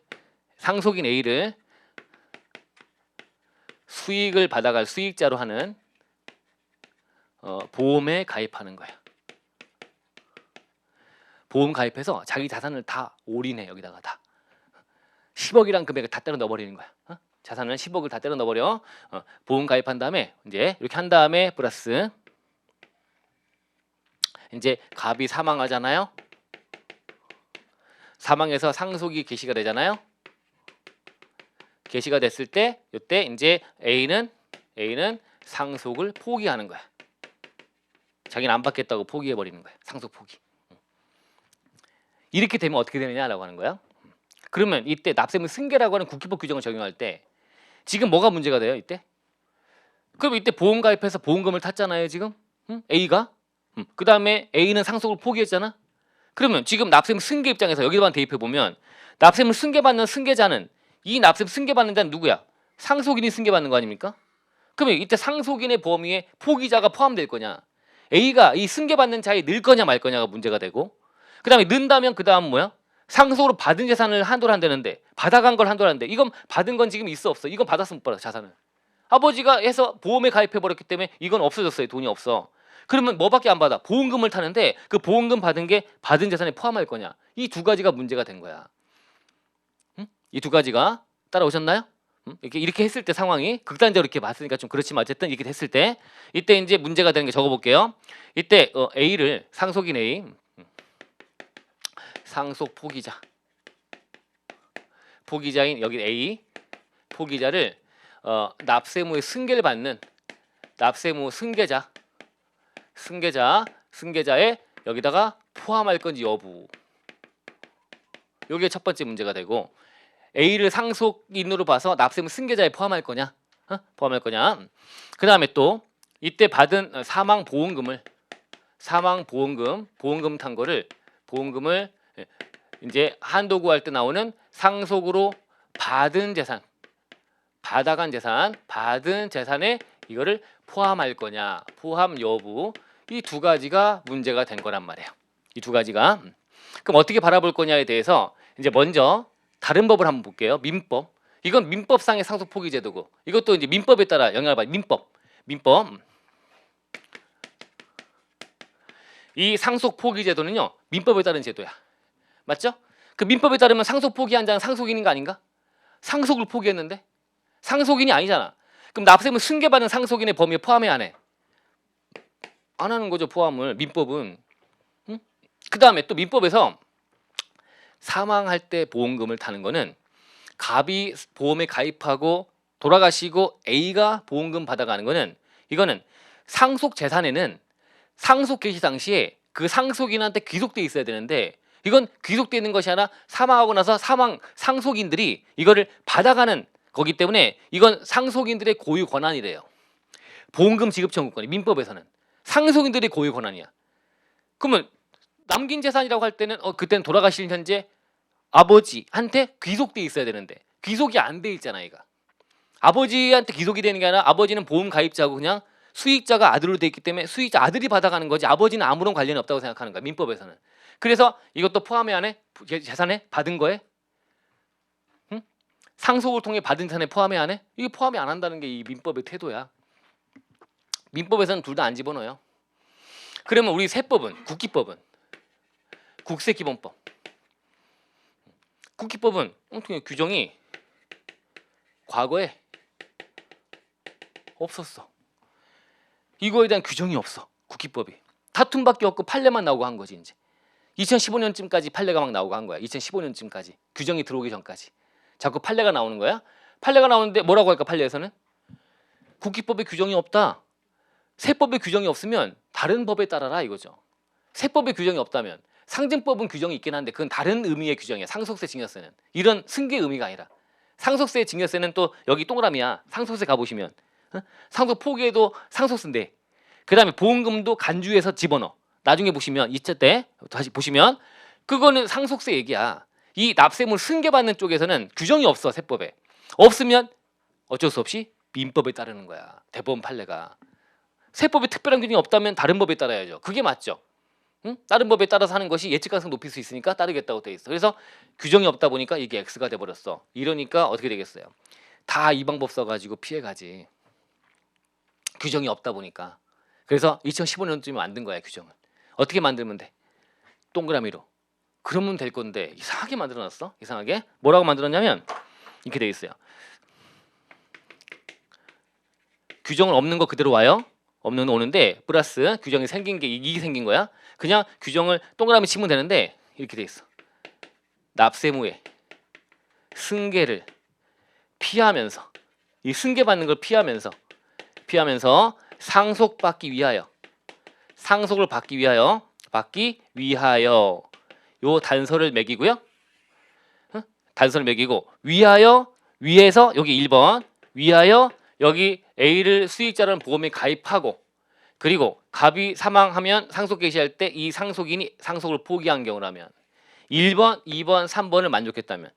상속인 A를 수익을 받아갈 수익자로 하는 보험에 가입하는 거야. 보험 가입해서 자기 자산을 다 올인해. 여기다가 다 10억이란 금액을 다 때려 넣어버리는 거야. 자산은 10억을 다 때려 넣어버려. 보험 가입한 다음에 이제 이렇게 한 다음에 플러스 이제 갑이 사망하잖아요. 사망해서 상속이 개시가 되잖아요. 개시가 됐을 때 이때 이제 A는 상속을 포기하는 거야. 자기는 안 받겠다고 포기해 버리는 거야. 상속 포기. 이렇게 되면 어떻게 되느냐라고 하는 거야. 그러면 이때 납세무 승계라고 하는 국기법 규정을 적용할 때 지금 뭐가 문제가 돼요? 이때? 그럼 이때 보험 가입해서 보험금을 탔잖아요. 지금 A가. 그 다음에 A는 상속을 포기했잖아. 그러면 지금 납세무 승계 입장에서 여기만 대입해 보면 납세무 승계받는 승계자는 이 납세무 승계받는 자는 누구야? 상속인이 승계받는 거 아닙니까? 그러면 이때 상속인의 범위에 포기자가 포함될 거냐? A가 이 승계받는 자에 늘 거냐 말 거냐가 문제가 되고 그 다음에 는다면 그 다음 뭐야? 상속으로 받은 재산을 한도를 한다는데 받아간 걸 한도를 하는데 이건 받은 건 지금 있어 없어? 이건 받았으면 못 받아 자산을. 아버지가 해서 보험에 가입해버렸기 때문에 이건 없어졌어요. 돈이 없어. 그러면 뭐밖에 안 받아? 보험금을 타는데 그 보험금 받은 게 받은 재산에 포함할 거냐? 이 두 가지가 문제가 된 거야. 이 두 가지가 따라오셨나요? 이렇게 했을 때 상황이 극단적으로 이렇게 봤으니까 좀 그렇지만 어쨌든 이렇게 했을 때 이때 이제 문제가 되는 게 적어볼게요. 이때 A를 상속인 A 상속 포기자 포기자인 여기 A 포기자를 납세무의 승계를 받는 납세무 승계자의 여기다가 포함할 건지 여부. 이게 첫 번째 문제가 되고 A를 상속인으로 봐서 납세무 승계자에 포함할 거냐? 포함할 거냐? 그 다음에 또 이때 받은 사망보험금 탄 거를 보험금을 이제 한도 구할 때 나오는 상속으로 받은 재산, 받은 재산에 이거를 포함할 거냐, 포함 여부. 이 두 가지가 문제가 된 거란 말이에요. 이 두 가지가. 그럼 어떻게 바라볼 거냐에 대해서 이제 먼저 다른 법을 한번 볼게요. 민법. 이건 민법상의 상속 포기 제도고 이것도 이제 민법에 따라 영향을 받는 민법. 이 상속 포기 제도는요. 민법에 따른 제도야. 맞죠? 그 민법에 따르면 상속 포기한 자는 상속인인 거 아닌가? 상속을 포기했는데 상속인이 아니잖아. 그럼 납세무 승계받은 상속인의 범위에 포함해 안 해? 안 하는 거죠. 포함을. 민법은. 응? 그 다음에 또 민법에서 사망할 때 보험금을 타는 거는 갑이 보험에 가입하고 돌아가시고 A가 보험금 받아가는 거는 이거는 상속 재산에는 상속 개시 당시에 그 상속인한테 귀속돼 있어야 되는데 이건 귀속돼 있는 것이 아니라 사망하고 나서 상속인들이 이거를 받아가는 거기 때문에 이건 상속인들의 고유 권한이래요. 보험금 지급 청구권이 민법에서는 상속인들의 고유 권한이야. 그러면 남긴 재산이라고 할 때는 그때는 돌아가신 현재 아버지한테 귀속돼 있어야 되는데 귀속이 안 돼 있잖아. 얘가 아버지한테 귀속이 되는 게 아니라 아버지는 보험 가입자고 그냥 수익자가 아들로 돼 있기 때문에 수익자 아들이 받아가는 거지 아버지는 아무런 관련이 없다고 생각하는 거야. 민법에서는. 그래서 이것도 포함해 안 해? 재산에 받은 거에? 응? 상속을 통해 받은 재산에 포함해 안 해? 이게 포함이 안 한다는 게 이 민법의 태도야. 민법에서는 둘 다 안 집어넣어요. 그러면 우리 세법은 국기법은 국세기본법. 국기법은 어떻게 규정이 과거에 없었어. 이거에 대한 규정이 없어. 국기법이. 다툼밖에 없고 판례만 나오고 한 거지 이제. 2015년쯤까지 판례가 막 나오고 한 거야. 2015년쯤까지 규정이 들어오기 전까지 자꾸 판례가 나오는 거야. 판례가 나오는데 뭐라고 할까? 판례에서는 국기법에 규정이 없다. 세법에 규정이 없으면 다른 법에 따라라 이거죠. 세법에 규정이 없다면 상증법은 규정이 있긴 한데 그건 다른 의미의 규정이야. 상속세 증여세는 이런 승계 의미가 아니라 상속세 증여세는 또 여기 동그라미야. 상속세 가보시면 상속 포기에도 상속세인데 그 다음에 보험금도 간주해서 집어넣어. 나중에 보시면 2차 때 다시 보시면 그거는 상속세 얘기야. 이 납세물 승계받는 쪽에서는 규정이 없어. 세법에 없으면 어쩔 수 없이 민법에 따르는 거야. 대법원 판례가. 세법에 특별한 규정이 없다면 다른 법에 따라야죠. 그게 맞죠. 응? 다른 법에 따라서 하는 것이 예측 가능성 높일 수 있으니까 따르겠다고 돼 있어. 그래서 규정이 없다 보니까 이게 X가 돼버렸어. 이러니까 어떻게 되겠어요? 다 이 방법 써가지고 피해가지. 규정이 없다 보니까. 그래서 2015년쯤에 만든 거야. 규정을. 어떻게 만들면 돼? 동그라미로. 그러면 될 건데 이상하게 만들어놨어. 이상하게. 뭐라고 만들었냐면 이렇게 돼 있어요. 규정은 없는 거 그대로 와요. 없는 거 오는데 플러스 규정이 생긴 게 이게 생긴 거야. 그냥 규정을 동그라미 치면 되는데 이렇게 돼 있어. 납세무의 승계를 피하면서 이 승계받는 걸 피하면서 상속받기 위하여 요 단서를 매기고요. 단서를 매기고 위에서 여기 1번 위하여 여기 A를 수익자라는 보험에 가입하고 그리고 갑이 사망하면 상속 개시할 때 이 상속인이 상속을 포기한 경우라면 1번, 2번, 3번을 만족했다면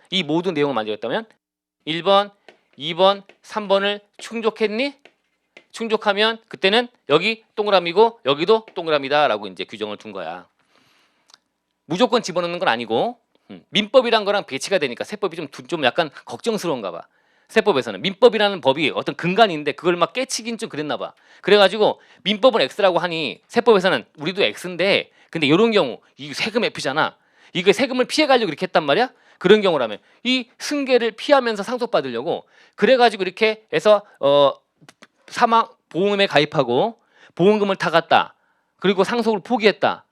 이 모든 내용을 만족했다면 1번, 2번, 3번을 충족했니? 충족하면 그때는 여기 동그라미고 여기도 동그라미다라고 이제 규정을 둔 거야. 무조건 집어넣는 건 아니고 민법이란 거랑 배치가 되니까 세법이 좀 약간 걱정스러운가 봐. 세법에서는 민법이라는 법이 어떤 근간인데 그걸 막 깨치긴 좀 그랬나 봐. 그래가지고 민법은 X라고 하니 세법에서는 우리도 X인데 근데 이런 경우 이 세금 F잖아. 이거 세금을 피해가려고 이렇게 했단 말이야. 그런 경우라면 이 승계를 피하면서 상속받으려고 그래가지고 이렇게 해서 사망 보험에 가입하고 보험금을 타갔다. 그리고 상속을 포기했다.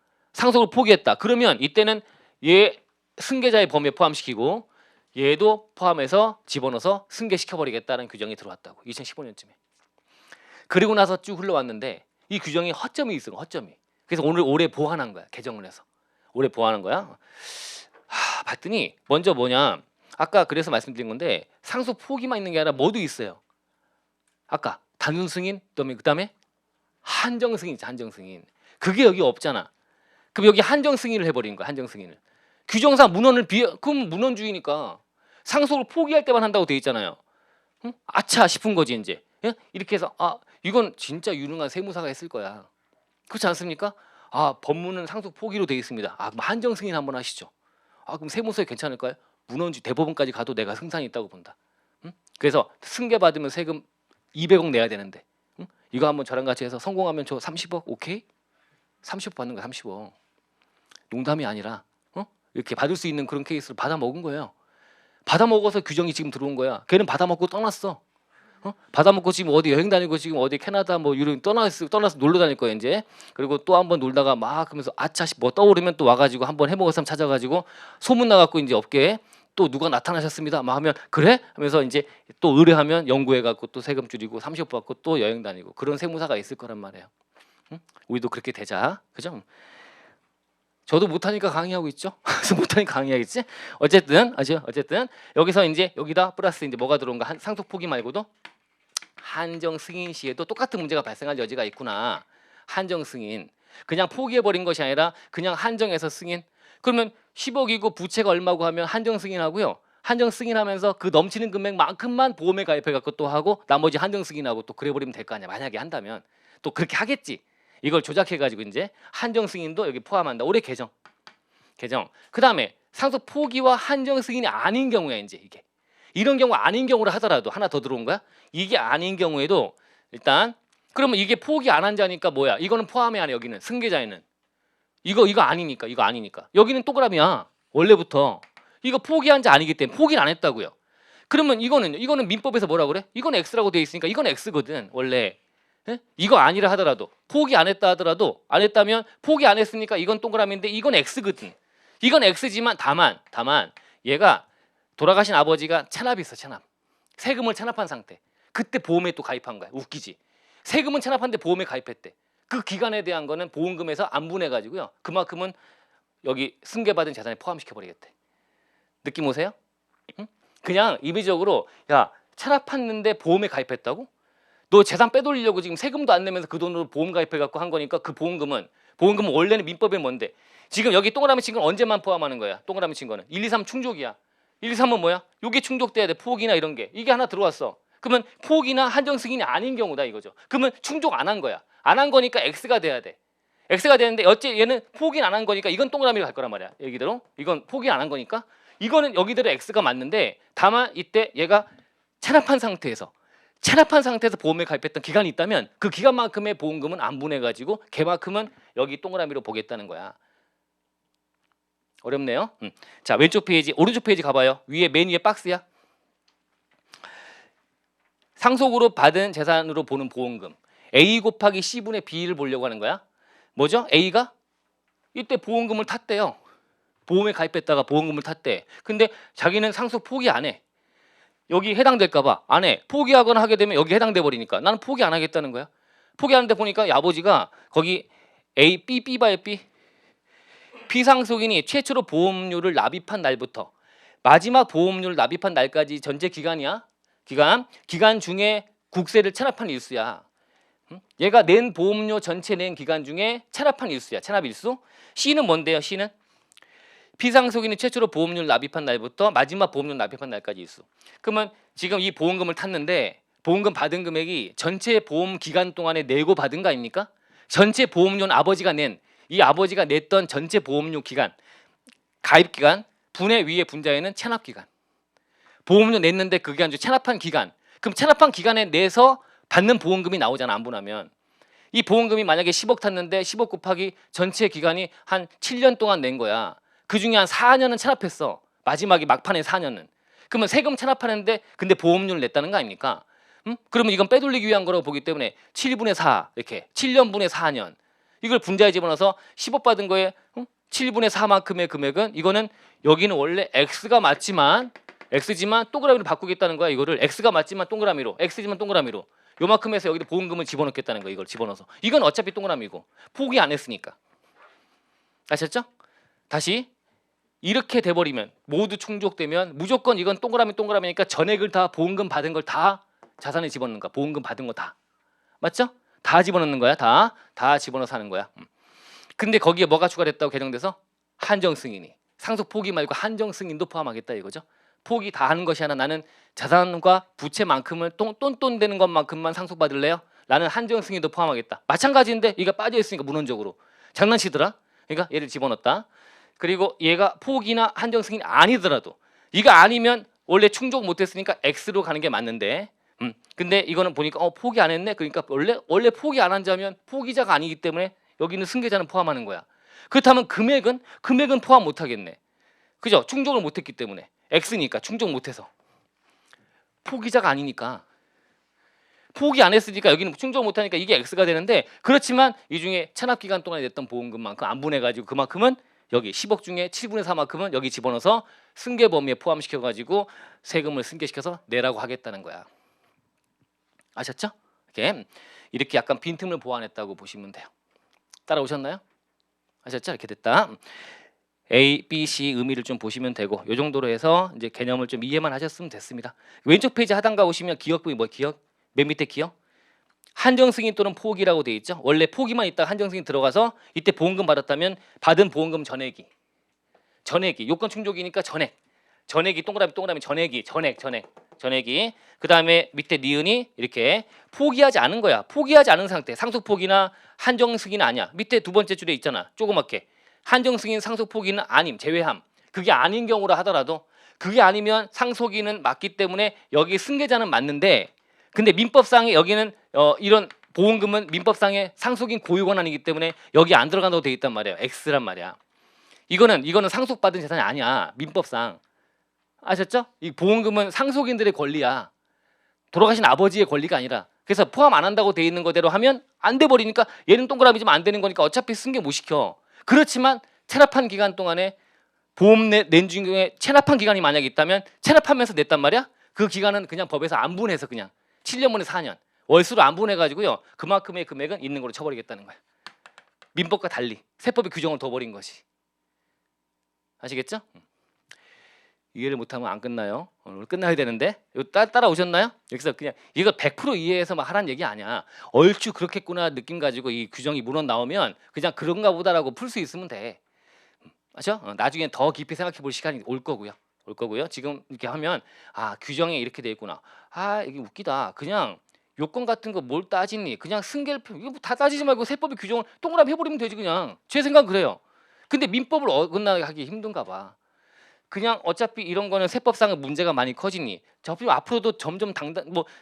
그러면 이때는 얘 승계자의 범위에 포함시키고 얘도 포함해서 집어넣어서 승계시켜버리겠다는 규정이 들어왔다고 2015년쯤에. 그리고 나서 쭉 흘러왔는데 이 규정이 허점이 있어. 허점이. 그래서 오늘 올해 보완한 거야. 개정을 해서. 올해 보완한 거야. 봤더니 먼저 뭐냐. 아까 그래서 말씀드린 건데 상속 포기만 있는 게 아니라 뭐도 있어요. 아까 단순 승인 그다음에 한정 승인 있죠. 한정 승인. 그게 여기 없잖아. 그럼 여기 한정 승인을 해버린 거야. 한정 승인을. 규정상 문헌을 그럼 문헌주의니까 상속을 포기할 때만 한다고 돼 있잖아요. 응? 아차 싶은 거지 이제. 예? 이렇게 해서 이건 진짜 유능한 세무사가 했을 거야. 그렇지 않습니까? 법문은 상속 포기로 돼 있습니다. 그럼 한정 승인 한번 하시죠. 그럼 세무서에 괜찮을까요? 문헌주 대법원까지 가도 내가 승산이 있다고 본다. 응? 그래서 승계 받으면 세금 200억 내야 되는데, 응? 이거 한번 저랑 같이 해서 성공하면 저 30억 오케이? 30억 받는 거야. 30억. 농담이 아니라 이렇게 받을 수 있는 그런 케이스를 받아 먹은 거예요. 받아 먹어서 규정이 지금 들어온 거야. 걔는 받아 먹고 떠났어. 받아 먹고 지금 어디 여행 다니고 지금 어디 캐나다 뭐 유럽 떠나서 놀러 다닐 거야 이제. 그리고 또 한번 놀다가 막 그러면서 아차 뭐 떠오르면 또 와가지고 한번 해먹을 사람 찾아가지고 소문 나갖고 이제 업계에 또 누가 나타나셨습니다. 막 하면 그래? 하면서 이제 또 의뢰하면 연구해갖고 또 세금 줄이고 30억 받고 또 여행 다니고 그런 세무사가 있을 거란 말이에요. 응? 우리도 그렇게 되자. 그죠? 저도 못하니까 강의하고 있죠. 그래서 못하니까 강의하겠지. 어쨌든 여기서 이제 여기다 플러스 이제 뭐가 들어온가? 상속 포기 말고도 한정 승인 시에도 똑같은 문제가 발생할 여지가 있구나. 한정 승인. 그냥 포기해 버린 것이 아니라 그냥 한정해서 승인. 그러면 10억이고 부채가 얼마고 하면 한정 승인하고요. 한정 승인하면서 그 넘치는 금액만큼만 보험에 가입해 갖고 또 하고 나머지 한정 승인하고 또 그래 버리면 될 거 아니야. 만약에 한다면 또 그렇게 하겠지. 이걸 조작해 가지고 이제 한정 승인도 여기 포함한다. 올해 개정. 그다음에 상속 포기와 한정 승인이 아닌 경우에 이제 이게 이런 경우 아닌 경우를 하더라도 하나 더 들어온 거야. 이게 아닌 경우에도 일단 그러면 이게 포기 안 한 자니까 뭐야? 이거는 포함이 안 해. 여기는 승계자에는 이거 아니니까 여기는 동그라미야. 원래부터 이거 포기한 자 아니기 때문에 포기를 안 했다고요. 그러면 이거는 민법에서 뭐라 그래? 이건 X라고 돼 있으니까 이건 X거든 원래. 예? 이거 아니라 하더라도 포기 안 했다 하더라도 안 했다면 포기 안 했으니까 이건 동그라미인데 이건 X거든. 이건 X지만 다만 얘가 돌아가신 아버지가 체납이 있어. 세금을 체납한 상태. 그때 보험에 또 가입한 거야. 웃기지. 세금은 체납한데 보험에 가입했대. 그 기간에 대한 거는 보험금에서 안 분해가지고요. 그만큼은 여기 승계받은 재산에 포함시켜버리겠대. 느낌 오세요? 응? 그냥 임의적으로 야 체납했는데 보험에 가입했다고? 너 재산 빼돌리려고 지금 세금도 안 내면서 그 돈으로 보험 가입해갖고 한 거니까 그 보험금은 원래는 민법에 뭔데? 지금 여기 동그라미 친 건 언제만 포함하는 거야? 동그라미 친 거는 1, 2, 3 충족이야. 1, 2, 3은 뭐야? 요게 충족돼야 돼. 포기나 이런 게. 이게 하나 들어왔어. 그러면 포기나 한정 승인이 아닌 경우다 이거죠. 그러면 충족 안 한 거야. 안 한 거니까 X가 돼야 돼. X가 되는데 어째 얘는 포기는 안 한 거니까 이건 동그라미로 갈 거란 말이야. 여기대로. 이건 포기 안 한 거니까 이거는 여기대로 X가 맞는데 다만 이때 얘가 체납한 상태에서 보험에 가입했던 기간이 있다면 그 기간만큼의 보험금은 안 분해가지고 걔만큼은 여기 동그라미로 보겠다는 거야. 어렵네요. 자 왼쪽 페이지 오른쪽 페이지 가봐요. 맨 위에 박스야. 상속으로 받은 재산으로 보는 보험금 A 곱하기 C분의 B를 보려고 하는 거야. 뭐죠? A가 이때 보험금을 탔대요. 보험에 가입했다가 보험금을 탔대. 근데 자기는 상속 포기 안 해. 여기 해당될까 봐 안 해. 포기하거나 하게 되면 여기 해당돼 버리니까 나는 포기 안 하겠다는 거야. 포기하는데 보니까 아버지가 거기 A, B 봐요. B. 피상속인이 최초로 보험료를 납입한 날부터 마지막 보험료를 납입한 날까지 전체 기간이야. 기간 중에 국세를 체납한 일수야. 얘가 낸 보험료 전체 낸 기간 중에 체납한 일수야. 체납 일수. C는 뭔데요? C는 피상속인이 최초로 보험료를 납입한 날부터 마지막 보험료를 납입한 날까지 일수. 그러면 지금 이 보험금을 탔는데 보험금 받은 금액이 전체 보험 기간 동안에 내고 받은 거 아닙니까? 전체 보험료는 아버지가 냈던 전체 보험료 기간, 가입 기간, 분의 위에 분자에는 체납 기간. 보험료 냈는데 그 기간 중 체납한 기간. 그럼 체납한 기간에 내서 받는 보험금이 나오잖아. 안 분하면. 이 보험금이 만약에 10억 탔는데 10억 곱하기 전체 기간이 한 7년 동안 낸 거야. 그 중에 한 4년은 체납했어. 마지막에 막판에 4년은. 그러면 세금 체납하는데 근데 보험료를 냈다는 거 아닙니까? 그러면 이건 빼돌리기 위한 거라고 보기 때문에 7분의 4 이렇게 7년분의 4년 이걸 분자에 집어넣어서 10억 받은 거에 7분의 4만큼의 금액은 이거는 여기는 원래 X가 맞지만 x지만 동그라미로 바꾸겠다는 거야. 이거를 x가 맞지만 동그라미로, x지만 동그라미로. 요만큼 해서 여기다 보험금을 집어넣겠다는 거. 이걸 집어넣어서. 이건 어차피 동그라미고 포기 안 했으니까. 아셨죠? 다시 이렇게 돼버리면 모두 충족되면 무조건 이건 동그라미니까 전액을 다 보험금 받은 걸 다 자산에 집어넣는 거야. 보험금 받은 거 다. 맞죠? 다 집어넣는 거야. 다 집어넣어서 하는 거야. 근데 거기에 뭐가 추가됐다고 개정돼서 한정 승인이. 상속 포기 말고 한정 승인도 포함하겠다 이거죠. 포기 다 하는 것이 아니라 나는 자산과 부채만큼을 똔똔 되는 것만큼만 상속받을래요? 나는 한정 승인도 포함하겠다. 마찬가지인데 얘가 빠져 있으니까 문헌적으로 장난치더라. 그러니까 얘를 집어넣었다. 그리고 얘가 포기나 한정 승인이 아니더라도 이거 아니면 원래 충족 못했으니까 X로 가는 게 맞는데 근데 이거는 보니까 포기 안 했네. 그러니까 원래 포기 안 한 자면 포기자가 아니기 때문에 여기는 승계자는 포함하는 거야. 그렇다면 금액은 포함 못 하겠네. 그죠? 충족을 못했기 때문에 X니까 충족 못해서 포기자가 아니니까 포기 안 했으니까 여기는 충족 못하니까 이게 X가 되는데 그렇지만 이 중에 체납 기간 동안에 냈던 보험금만큼 안 분해가지고 그만큼은 여기 10억 중에 7분의 4만큼은 여기 집어넣어서 승계 범위에 포함시켜가지고 세금을 승계시켜서 내라고 하겠다는 거야. 아셨죠? 이렇게 약간 빈틈을 보완했다고 보시면 돼요. 따라오셨나요? 아셨죠? 이렇게 됐다. A, B, C 의미를 좀 보시면 되고 이 정도로 해서 이제 개념을 좀 이해만 하셨으면 됐습니다. 왼쪽 페이지 하단가 보시면 기억 부위 기억? 맨 밑에 기억? 한정 승인 또는 포기라고 돼 있죠. 원래 포기만 있다가 한정 승인 들어가서 이때 보험금 받았다면 받은 보험금 전액이 요건 충족이니까 전액이 동그라미 전액이 그 다음에 밑에 니은이 이렇게 포기하지 않은 거야. 포기하지 않은 상태 상속 포기나 한정 승인은 아니야. 밑에 두 번째 줄에 있잖아. 조그맣게 한정 승인 상속 포기는 아님 제외함. 그게 아닌 경우라 하더라도 그게 아니면 상속인은 맞기 때문에 여기 승계자는 맞는데 근데 민법상에 여기는 이런 보험금은 민법상에 상속인 고유 권한이기 때문에 여기 안 들어간다고 돼 있단 말이에요. X란 말이야. 이거는 상속받은 재산이 아니야. 민법상. 아셨죠? 이 보험금은 상속인들의 권리야. 돌아가신 아버지의 권리가 아니라. 그래서 포함 안 한다고 돼 있는 거대로 하면 안 돼 버리니까 얘는 동그라미지만 안 되는 거니까 어차피 승계 못 시켜. 그렇지만 체납한 기간 동안에 보험 낸 중에 체납한 기간이 만약에 있다면 체납하면서 냈단 말이야. 그 기간은 그냥 법에서 안 분해서 그냥 7년분의 4년 월수로 안 분해가지고요. 그만큼의 금액은 있는 걸로 쳐버리겠다는 거야. 민법과 달리 세법의 규정을 둬버린 것이. 아시겠죠? 이해를 못하면 안 끝나요. 오늘 끝나야 되는데 이거 따라오셨나요? 여기서 그냥 이거 100% 이해해서 막 하라는 얘기 아니야. 얼추 그렇겠구나 느낌 가지고 이 규정이 문헌 나오면 그냥 그런가 보다라고 풀 수 있으면 돼. 맞죠? 나중에 더 깊이 생각해 볼 시간이 올 거고요. 지금 이렇게 하면 규정에 이렇게 돼 있구나. 이게 웃기다. 그냥 요건 같은 거 뭘 따지니? 그냥 승계를 이거 다 따지지 말고 세법의 규정을 동그라미 해버리면 되지 그냥. 제 생각은 그래요. 근데 민법을 어긋나게 하기 힘든가 봐. 그냥 어차피 이런 거는 세법상의 문제가 많이 커지니 앞으로도 점점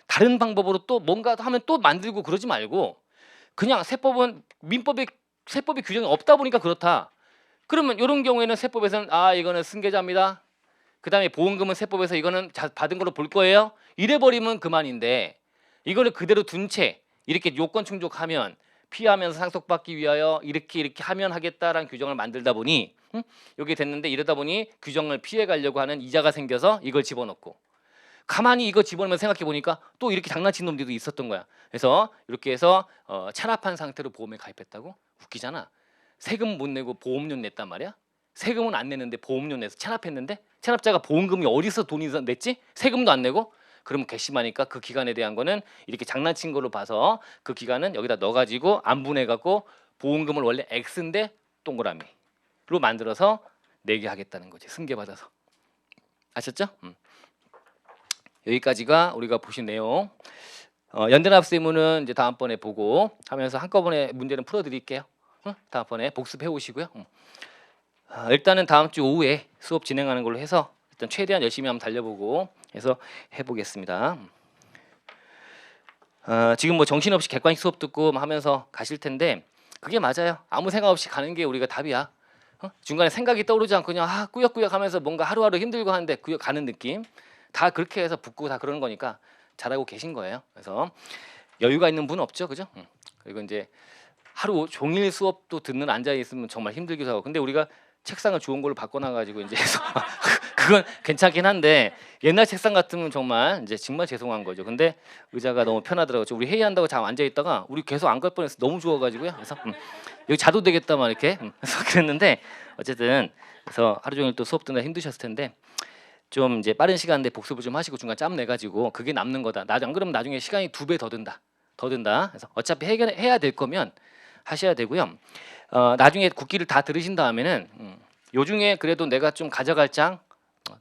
다른 방법으로 또 뭔가 하면 또 만들고 그러지 말고 그냥 세법은 세법의 규정이 없다 보니까 그렇다. 그러면 이런 경우에는 세법에서는 이거는 승계자입니다. 그다음에 보험금은 세법에서 이거는 받은 걸로 볼 거예요. 이래 버리면 그만인데 이거를 그대로 둔 채 이렇게 요건 충족하면 피하면서 상속받기 위하여 이렇게 하면 하겠다라는 규정을 만들다 보니 여기 됐는데 이러다 보니 규정을 피해 가려고 하는 이자가 생겨서 이걸 집어넣고 가만히 이거 집어넣으면 생각해 보니까 또 이렇게 장난친 놈들도 있었던 거야. 그래서 이렇게 해서 체납한 상태로 보험에 가입했다고? 웃기잖아. 세금 못 내고 보험료 냈단 말이야. 세금은 안 내는데 보험료 내서 체납했는데 체납자가 보험금이 어디서 돈이 냈지? 세금도 안 내고 그러면 괘씸하니까 그 기간에 대한 거는 이렇게 장난친 걸로 봐서 그 기간은 여기다 넣어가지고 안 분해갖고 보험금을 원래 X인데 동그라미로 만들어서 내게 하겠다는 거지. 승계받아서. 아셨죠? 여기까지가 우리가 보신 내용. 연대납세무는 이제 다음번에 보고 하면서 한꺼번에 문제는 풀어드릴게요. 다음번에 복습해 오시고요. 일단은 다음 주 오후에 수업 진행하는 걸로 해서 일단 최대한 열심히 한번 달려보고 해서 해보겠습니다. 지금 뭐 정신없이 객관식 수업 듣고 하면서 가실 텐데 그게 맞아요. 아무 생각 없이 가는 게 우리가 답이야. 중간에 생각이 떠오르지 않고 그냥 꾸역꾸역 하면서 뭔가 하루하루 힘들고 하는데 꾸역 가는 느낌. 다 그렇게 해서 붙고 다 그러는 거니까 잘하고 계신 거예요. 그래서 여유가 있는 분은 없죠, 그죠? 그리고 이제 하루 종일 수업도 듣는 앉아 있으면 정말 힘들기도 하고. 근데 우리가 책상을 좋은 걸로 바꿔놔가지고 이제 해서 그건 괜찮긴 한데 옛날 책상 같으면 정말 이제 정말 죄송한 거죠. 근데 의자가 너무 편하더라고요. 우리 회의한다고 잠 앉아 있다가 우리 계속 안 갈 뻔해서 너무 좋아가지고요. 그래서 여기 자도 되겠다 막 이렇게 그래서 그랬는데 어쨌든 그래서 하루 종일 또 수업 듣느라 힘드셨을 텐데 좀 이제 빠른 시간 내에 복습을 좀 하시고 중간 짬 내가지고 그게 남는 거다. 안 그러면 나중에 시간이 2배 더 든다. 더 든다. 그래서 어차피 해야 될 거면 하셔야 되고요. 나중에 국기를 다 들으신 다음에는 요 중에 그래도 내가 좀 가져갈 장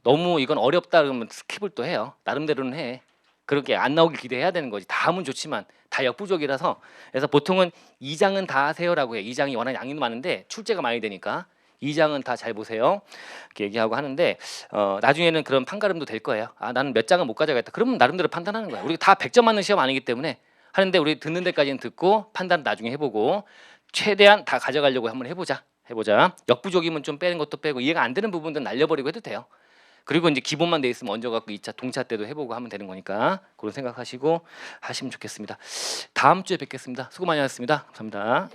너무 이건 어렵다 그러면 스킵을 또 해요. 나름대로는 해. 그렇게 안 나오길 기대해야 되는 거지. 다 하면 좋지만 다 역부족이라서 그래서 보통은 2장은 다 하세요라고 해. 2장이 워낙 양이 많은데 출제가 많이 되니까 2장은 다 잘 보세요. 이렇게 얘기하고 하는데 나중에는 그런 판가름도 될 거예요. 아 나는 몇 장은 못 가져가겠다. 그러면 나름대로 판단하는 거야. 우리가 다 100점 맞는 시험 아니기 때문에 하는데 우리 듣는 데까지는 듣고 판단 나중에 해보고 최대한 다 가져가려고 한번 해보자. 역부족이면 좀 빼는 것도 빼고 이해가 안 되는 부분들은 날려버리고 해도 돼요. 그리고 이제 기본만 돼 있으면 얹어 갖고 2차 동차 때도 해보고 하면 되는 거니까 그런 생각하시고 하시면 좋겠습니다. 다음 주에 뵙겠습니다. 수고 많이 하셨습니다. 감사합니다.